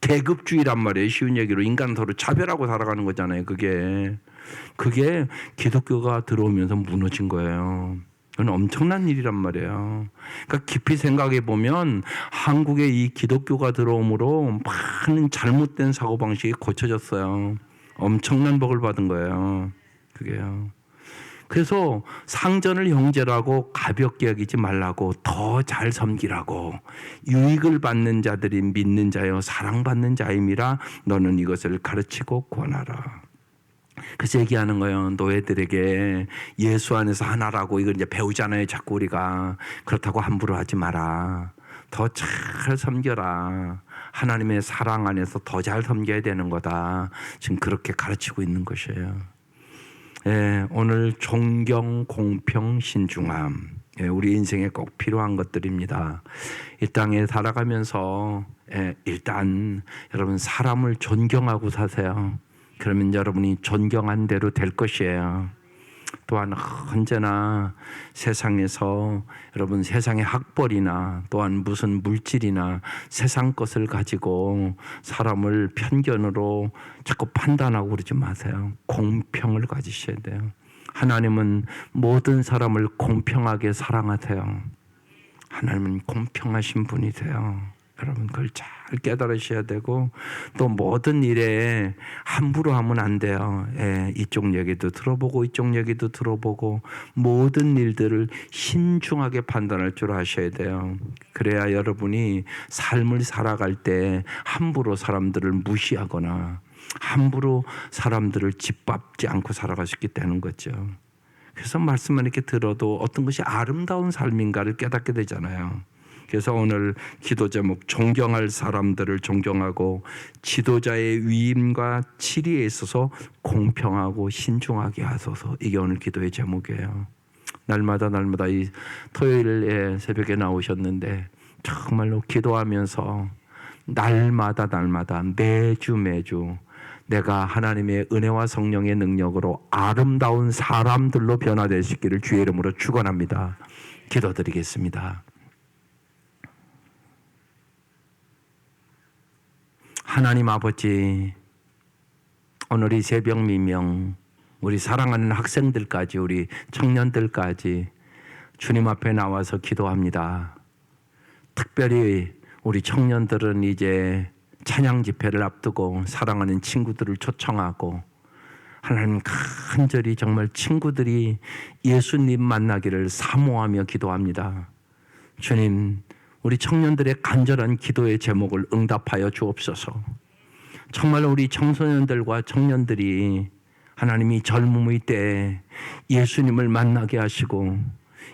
계급주의란 말이에요. 쉬운 얘기로 인간 서로 차별하고 살아가는 거잖아요. 그게 기독교가 들어오면서 무너진 거예요. 그건 엄청난 일이란 말이에요. 그러니까 깊이 생각해 보면 한국에 이 기독교가 들어옴으로 많은 잘못된 사고방식이 고쳐졌어요. 엄청난 복을 받은 거예요. 그게요. 그래서 상전을 형제라고 가볍게 여기지 말라고, 더 잘 섬기라고, 유익을 받는 자들이 믿는 자여 사랑받는 자임이라 너는 이것을 가르치고 권하라. 그래서 얘기하는 거예요. 노예들에게 예수 안에서 하나라고. 이걸 이제 배우잖아요. 자꾸 우리가. 그렇다고 함부로 하지 마라. 더 잘 섬겨라. 하나님의 사랑 안에서 더 잘 섬겨야 되는 거다. 지금 그렇게 가르치고 있는 것이에요. 오늘 존경, 공평, 신중함, 우리 인생에 꼭 필요한 것들입니다. 이 땅에 살아가면서 일단 여러분 사람을 존경하고 사세요. 그러면 여러분이 존경한 대로 될 것이에요. 또한 언제나 세상에서 여러분 세상의 학벌이나 또한 무슨 물질이나 세상 것을 가지고 사람을 편견으로 자꾸 판단하고 그러지 마세요. 공평을 가지셔야 돼요. 하나님은 모든 사람을 공평하게 사랑하세요. 하나님은 공평하신 분이세요. 여러분 그걸 잘 깨달으셔야 되고, 또 모든 일에 함부로 하면 안 돼요. 이쪽 얘기도 들어보고 이쪽 얘기도 들어보고 모든 일들을 신중하게 판단할 줄 아셔야 돼요. 그래야 여러분이 삶을 살아갈 때 함부로 사람들을 무시하거나 함부로 사람들을 짓밟지 않고 살아갈 수 있게 되는 거죠. 그래서 말씀만 이렇게 들어도 어떤 것이 아름다운 삶인가를 깨닫게 되잖아요. 그래서 오늘 기도 제목, 존경할 사람들을 존경하고 지도자의 위임과 치리에 있어서 공평하고 신중하게 하소서. 이게 오늘 기도의 제목이에요. 날마다 이 토요일 새벽에 나오셨는데 정말로 기도하면서 날마다 매주 내가 하나님의 은혜와 성령의 능력으로 아름다운 사람들로 변화되시기를 주의 이름으로 축원합니다. 기도드리겠습니다. 하나님 아버지, 오늘 이 새벽 미명 우리 사랑하는 학생들까지 우리 청년들까지 주님 앞에 나와서 기도합니다. 특별히 우리 청년들은 이제 찬양 집회를 앞두고 사랑하는 친구들을 초청하고 하나님 간절히 정말 친구들이 예수님 만나기를 사모하며 기도합니다. 주님, 우리 청년들의 간절한 기도의 제목을 응답하여 주옵소서. 정말 우리 청소년들과 청년들이 하나님이 젊음의 때에 예수님을 만나게 하시고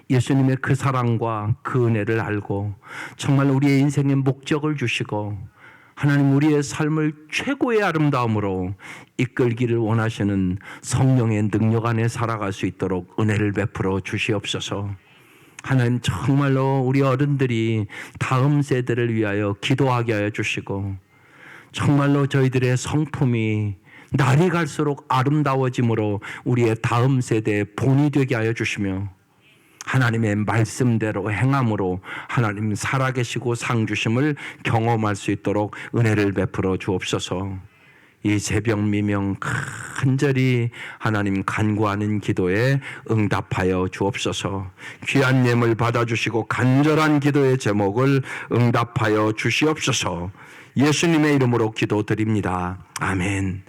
예수님의 그 사랑과 그 은혜를 알고 정말 우리의 인생의 목적을 주시고 하나님 우리의 삶을 최고의 아름다움으로 이끌기를 원하시는 성령의 능력 안에 살아갈 수 있도록 은혜를 베풀어 주시옵소서. 하나님 정말로 우리 어른들이 다음 세대를 위하여 기도하게 하여 주시고 정말로 저희들의 성품이 날이 갈수록 아름다워짐으로 우리의 다음 세대의 본이 되게 하여 주시며 하나님의 말씀대로 행함으로 하나님 살아계시고 상주심을 경험할 수 있도록 은혜를 베풀어 주옵소서. 이 새벽 미명 간절히 하나님 간구하는 기도에 응답하여 주옵소서. 귀한 예물 받아주시고 간절한 기도의 제목을 응답하여 주시옵소서. 예수님의 이름으로 기도드립니다. 아멘.